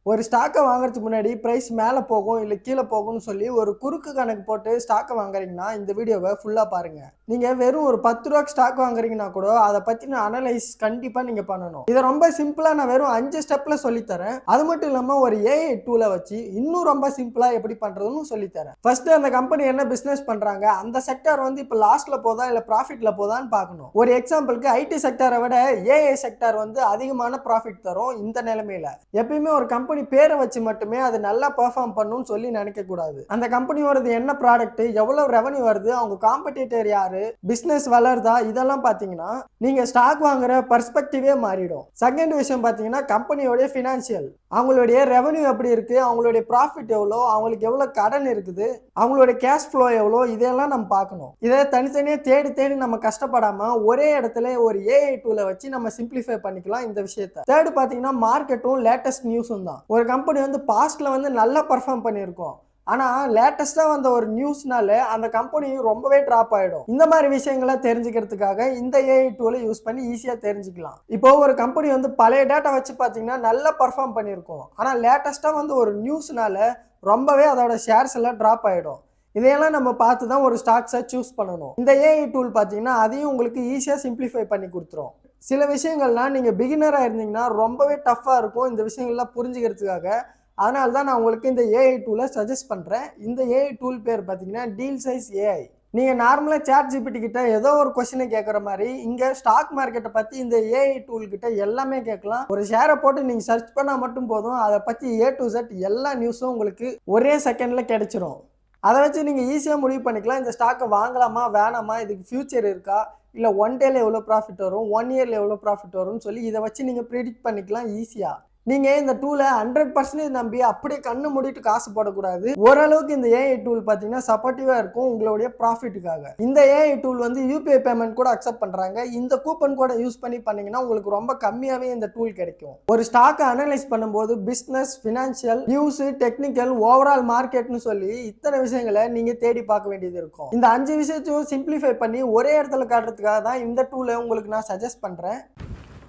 ஒரு ஸ்டாக்கை வாங்குறதுக்கு முன்னாடி ப்ரைஸ் மேலே போகும் இல்லை கீழே போகும்னு சொல்லி ஒரு குறுக்கு கணக்கு போட்டு ஸ்டாக்கை வாங்குறீங்கன்னா இந்த வீடியோவை ஃபுல்லாக பாருங்கள். நீங்கள் வெறும் ஒரு 10 ரூபாய்க்கு ஸ்டாக் வாங்குறீங்கன்னா கூட அதை பற்றின அனலைஸ் கண்டிப்பாக நீங்கள் பண்ணணும். இதை ரொம்ப சிம்பிளாக நான் வெறும் 5 ஸ்டெப்பில் சொல்லித்தரேன். அது மட்டும் இல்லாமல் ஒரு ஏஐ டூலை வச்சு இன்னும் ரொம்ப சிம்பிளாக எப்படி பண்ணுறதுன்னு சொல்லித்தரேன். ஃபர்ஸ்ட் அந்த கம்பெனி என்ன பிஸ்னஸ் பண்ணுறாங்க, அந்த செக்டார் வந்து இப்போ லாஸ்ட்டில் போதா இல்லை ப்ராஃபிட்டில் போதான்னு பார்க்கணும். ஒரு எக்ஸாம்பிளுக்கு ஐடி செக்டாரை விட ஏஐ செக்டார் வந்து அதிகமான ப்ராஃபிட் தரும். இந்த நிலைமையில் எப்பயுமே ஒரு கம்பெனி பேரை வச்சு மட்டுமே அது நல்லா பெர்ஃபார்ம் பண்ணும்னு சொல்லி நினைக்க கூடாது. அந்த கம்பெனியோடது என்ன ப்ராடக்ட், எவ்வளவு ரெவன்யூ வருது, அவங்க காம்படிட்டர் யாரு, பிசினஸ் வளருதா, இதெல்லாம் பாத்தீங்கன்னா நீங்க ஸ்டாக் வாங்குற பெர்ஸ்பெக்டிவே மாறிடும். செகண்ட் விஷயம் பாத்தீங்கன்னா கம்பெனியோட ஃபினான்சியல், அவங்களுடைய ரெவன்யூ எப்படி இருக்கு, அவங்களுடைய ப்ராஃபிட் எவ்வளோ, அவங்களுக்கு எவ்வளவு கடன் இருக்குது, அவங்களுடைய கேஷ் ஃப்ளோ எவ்வளோ, இதெல்லாம் நம்ம பார்க்கணும். இதை தனித்தனியே தேடி தேடி நம்ம கஷ்டப்படாம ஒரே இடத்துல ஒரு ஏஐ டூலை வச்சு நம்ம சிம்பிளிஃபை பண்ணிக்கலாம் இந்த விஷயத்தை. தேர்ட் பாத்தீங்கன்னா மார்க்கெட்டும் லேட்டஸ்ட் நியூஸும் தான். ஒரு கம்பெனி வந்து பாஸ்ட்ல வந்து நல்லா பர்ஃபார்ம் பண்ணியிருக்கோம், ஆனால் லேட்டஸ்ட்டாக வந்த ஒரு நியூஸ்னால அந்த கம்பெனி ரொம்பவே ட்ராப் ஆகிடும். இந்த மாதிரி விஷயங்களை தெரிஞ்சுக்கிறதுக்காக இந்த ஏஐ டூலை யூஸ் பண்ணி ஈஸியாக தெரிஞ்சுக்கலாம். இப்போ ஒரு கம்பெனி வந்து பழைய டேட்டா வச்சு பார்த்தீங்கன்னா நல்லா பர்ஃபார்ம் பண்ணியிருக்கோம், ஆனால் லேட்டஸ்ட்டாக வந்து ஒரு நியூஸ்னால ரொம்பவே அதோட ஷேர்ஸ் எல்லாம் ட்ராப் ஆகிடும். இதையெல்லாம் நம்ம பார்த்து தான் ஒரு ஸ்டாக்ஸை சூஸ் பண்ணணும். இந்த ஏஐ டூல் பார்த்தீங்கன்னா அதையும் உங்களுக்கு ஈஸியாக சிம்பிளிஃபை பண்ணி கொடுத்துரும். சில விஷயங்கள்லாம் நீங்கள் பிகினராக இருந்தீங்கன்னா ரொம்பவே டஃப்பாக இருக்கும் இந்த விஷயங்கள்லாம் புரிஞ்சுக்கிறதுக்காக. அதனால தான் நான் உங்களுக்கு இந்த ஏஐ டூலை சஜஸ்ட் பண்ணுறேன். இந்த ஏஐ டூல் பேர் பார்த்தீங்கன்னா டீல் சைஸ் ஏஐ. நீங்கள் நார்மலாக ChatGPT கிட்ட ஏதோ ஒரு கொஸ்டினை கேட்குற மாதிரி இங்கே ஸ்டாக் மார்க்கெட்டை பற்றி இந்த ஏஐ டூல் கிட்ட எல்லாமே கேட்கலாம். ஒரு ஷேரை போட்டு நீங்கள் சர்ச் பண்ணால் மட்டும் போதும், அதை பற்றி A to Z எல்லா நியூஸும் உங்களுக்கு ஒரே செகண்டில் கிடைச்சிரும். அதை வச்சு நீங்கள் ஈஸியாக முடிவு பண்ணிக்கலாம், இந்த ஸ்டாக்கை வாங்கலாமா வேணாமா, இதுக்கு ஃபியூச்சர் இருக்கா, இல்லை 1 டேல எவ்வளோ ப்ராஃபிட் வரும், 1 இயரில் எவ்வளோ ப்ராஃபிட் வரும்னு சொல்லி இதை வச்சு நீங்கள் ப்ரிடிக்ட் பண்ணிக்கலாம் ஈஸியாக. நீங்கள் இந்த டூலை 100% நம்பி அப்படியே கண்ணு மூடிட்டு காசு போடக்கூடாது. ஓரளவுக்கு இந்த ஏஐ டூல் பார்த்தீங்கன்னா சப்போர்ட்டிவாக இருக்கும் உங்களுடைய ப்ராஃபிட்டுக்காக. இந்த ஏஐ டூல் வந்து யூபிஐ பேமெண்ட் கூட அக்செப்ட் பண்ணுறாங்க. இந்த கூப்பன் கோடை யூஸ் பண்ணி பண்ணீங்கன்னா உங்களுக்கு ரொம்ப கம்மியாகவே இந்த டூல் கிடைக்கும். ஒரு ஸ்டாக்கை அனலைஸ் பண்ணும்போது business, financial, news, technical, overall மார்க்கெட்னு சொல்லி இத்தனை விஷயங்களை நீங்கள் தேடி பார்க்க வேண்டியது இருக்கும். இந்த 5 விஷயத்தையும் சிம்பிளிஃபை பண்ணி ஒரே இடத்துல காட்டுறதுக்காக தான் இந்த டூலை உங்களுக்கு நான் சஜஸ்ட் பண்ணுறேன்.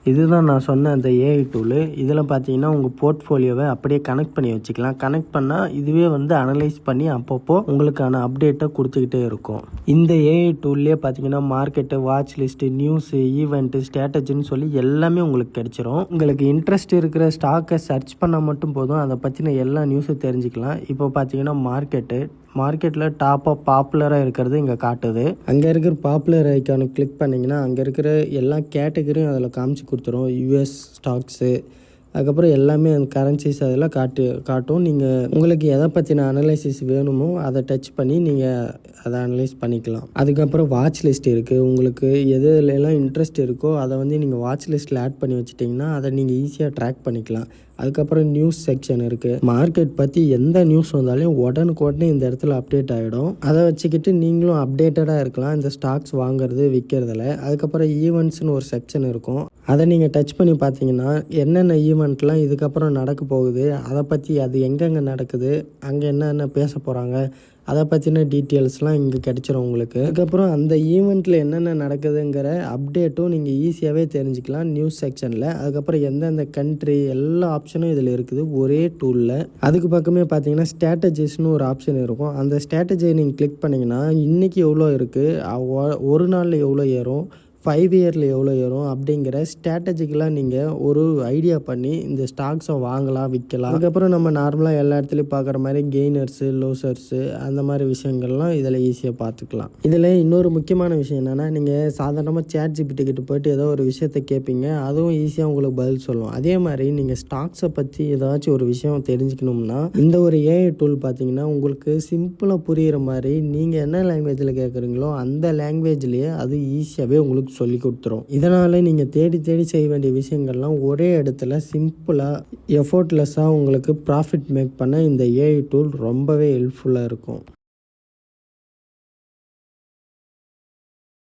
இதுதான் நான் சொன்ன அந்த ஏஐ டூலு. இதில் பார்த்தீங்கன்னா உங்கள் போர்ட்ஃபோலியோவை அப்படியே கனெக்ட் பண்ணி வச்சுக்கலாம். கனெக்ட் பண்ணால் இதுவே வந்து அனலைஸ் பண்ணி அப்பப்போ உங்களுக்கான அப்டேட்டை கொடுத்துக்கிட்டே இருக்கும். இந்த ஏஐ டூல்லே பார்த்தீங்கன்னா market, watch list, news, event, ஸ்ட்ராட்டஜின்னு சொல்லி எல்லாமே உங்களுக்கு கிடைச்சிரும். உங்களுக்கு இன்ட்ரெஸ்ட் இருக்கிற ஸ்டாக்கை சர்ச் பண்ணால் மட்டும் போதும், அதை பற்றின எல்லா நியூஸும் தெரிஞ்சுக்கலாம். இப்போ பார்த்தீங்கன்னா மார்க்கெட்டில் டாப்பாக பாப்புலராக இருக்கிறது இங்கே காட்டுது. அங்கே இருக்கிற பாப்புலர் ஐக்கானை கிளிக் பண்ணிங்கன்னா அங்கே இருக்கிற எல்லா கேட்டகரியும் அதில் காமிச்சு கொடுத்துரும். யூஎஸ் ஸ்டாக்ஸு, அதுக்கப்புறம் எல்லாமே அந்த கரன்சிஸ் அதெல்லாம் காட்டும். நீங்கள் உங்களுக்கு எதை பற்றின அனலைசிஸ் வேணுமோ அதை டச் பண்ணி நீங்கள் அதை அனலைஸ் பண்ணிக்கலாம். அதுக்கப்புறம் வாட்ச் லிஸ்ட் இருக்குது. உங்களுக்கு எதுலாம் இன்ட்ரெஸ்ட் இருக்கோ அதை வந்து நீங்கள் வாட்ச் லிஸ்ட்டில் ஆட் பண்ணி வச்சிட்டிங்கன்னா அதை நீங்கள் ஈஸியாக ட்ராக் பண்ணிக்கலாம். அதுக்கப்புறம் நியூஸ் செக்ஷன் இருக்குது. மார்க்கெட் பற்றி எந்த நியூஸ் வந்தாலும் உடனுக்குடனே இந்த இடத்துல அப்டேட் ஆகிடும். அதை வச்சுக்கிட்டு நீங்களும் அப்டேட்டடாக இருக்கலாம் இந்த ஸ்டாக்ஸ் வாங்குறது விற்கிறதுல. அதுக்கப்புறம் ஈவெண்ட்ஸ்னு ஒரு செக்ஷன் இருக்கும். அதை நீங்கள் டச் பண்ணி பார்த்தீங்கன்னா என்னென்ன ஈவெண்ட்லாம் இதுக்கப்புறம் நடக்க போகுது, அதை பற்றி அது எங்கெங்கே நடக்குது, அங்கே என்னென்ன பேச போகிறாங்க, அதை பற்றின டீட்டெயில்ஸ்லாம் இங்கே கிடச்சிரும் உங்களுக்கு. அதுக்கப்புறம் அந்த ஈவெண்ட்டில் என்னென்ன நடக்குதுங்கிற அப்டேட்டும் நீங்கள் ஈஸியாகவே தெரிஞ்சுக்கலாம் நியூஸ் செக்ஷனில். அதுக்கப்புறம் எந்தெந்த கண்ட்ரி எல்லா ஆப்ஷனும் இதில் இருக்குது ஒரே டூலில். அதுக்கு பக்கமே பார்த்தீங்கன்னா ஸ்ட்ராட்டஜிஸ்னு ஒரு ஆப்ஷன் இருக்கும். அந்த ஸ்ட்ராட்டஜியை நீங்கள் கிளிக் பண்ணிங்கன்னா இன்றைக்கி எவ்வளோ இருக்குது, ஒரு நாளில் எவ்வளோ ஏறும், 5 இயரில் எவ்வளோ ஏறும் அப்படிங்கிற ஸ்ட்ராட்டஜிக்கெலாம் நீங்கள் ஒரு ஐடியா பண்ணி இந்த ஸ்டாக்ஸை வாங்கலாம், விற்கலாம். அதுக்கப்புறம் நம்ம நார்மலாக எல்லா இடத்துலையும் பார்க்குற மாதிரி கெய்னர்ஸு, லோசர்ஸு அந்த மாதிரி விஷயங்கள்லாம் இதில் ஈஸியாக பார்த்துக்கலாம். இதில் இன்னொரு முக்கியமான விஷயம் என்னென்னா, நீங்கள் சாதாரணமாக ChatGPT கிட்ட போய்ட்டு ஏதோ ஒரு விஷயத்தை கேட்பீங்க, அதுவும் ஈஸியாக உங்களுக்கு பதில் சொல்லும். அதே மாதிரி நீங்கள் ஸ்டாக்ஸை பற்றி ஏதாச்சும் ஒரு விஷயம் தெரிஞ்சுக்கணும்னா இந்த ஒரு ஏஐ டூல் பார்த்தீங்கன்னா உங்களுக்கு சிம்பிளாக புரிகிற மாதிரி நீங்கள் என்ன லாங்குவேஜில் கேட்குறீங்களோ அந்த லாங்குவேஜ்லேயே அது ஈஸியாகவே உங்களுக்கு சொல்லி கொடுத்துரும். இதனால் நீங்கள் தேடி செய்ய வேண்டிய விஷயங்கள்லாம் ஒரே இடத்துல சிம்பிளாக எஃபோர்ட்லெஸ்ஸாக உங்களுக்கு ப்ராஃபிட் மேக் பண்ண இந்த ஏஐ டூல் ரொம்பவே ஹெல்ப்ஃபுல்லாக இருக்கும்.